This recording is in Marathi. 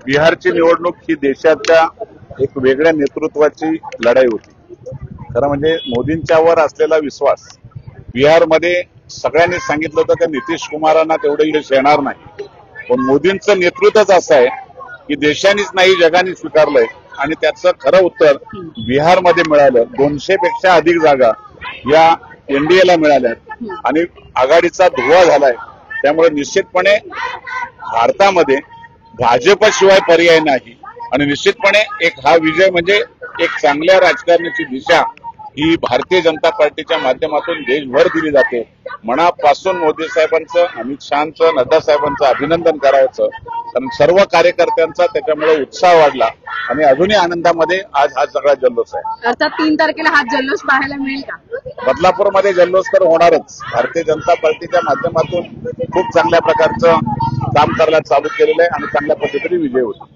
बिहारची निवडणूक ही देशाच्या एक वेगळ्या नेतृत्वाची लढाई होती। खरं म्हणजे मोदींच्यावर असलेला विश्वास बिहारमध्ये सगळ्यांनी सांगितलं होतं की नितीश कुमारांना तेवढं यश येणार नाही, पण मोदींचं नेतृत्वच असं आहे की देशानेच नाही जगाने स्वीकारलंय आणि त्याचं खरं उत्तर बिहारमध्ये मिळालं। 200 पेक्षा अधिक जागा या एनडीएला मिळाल्यात आणि आघाडीचा धुव्वा झालाय। त्यामुळे निश्चितपणे भारतामध्ये भाजपशिवाय पर्याय नाही आणि निश्चितपणे हा विजय म्हणजे एक चांगल्या राजकारणाची दिशा ही भारतीय जनता पार्टीच्या माध्यमातून देशभर दिली जाते। मनापासून मोदी साहेबांचं, अमित शहांचं, नड्डा साहेबांचं अभिनंदन करायचं, कारण सर्व कार्यकर्त्यांचा त्याच्यामुळे उत्साह वाढला आणि अजूनही आनंदामध्ये आज हा सगळा जल्लोष आहे। अर्थात 3 तारखेला हा जल्लोष पाहायला मिळेल का? बदलापूरमध्ये जल्लोष तर होणारच। भारतीय जनता पार्टीच्या माध्यमातून खूप चांगल्या प्रकारचं काम करायला चालू केलेलं आहे आणि चांगल्या पद्धतीने विजय होतो।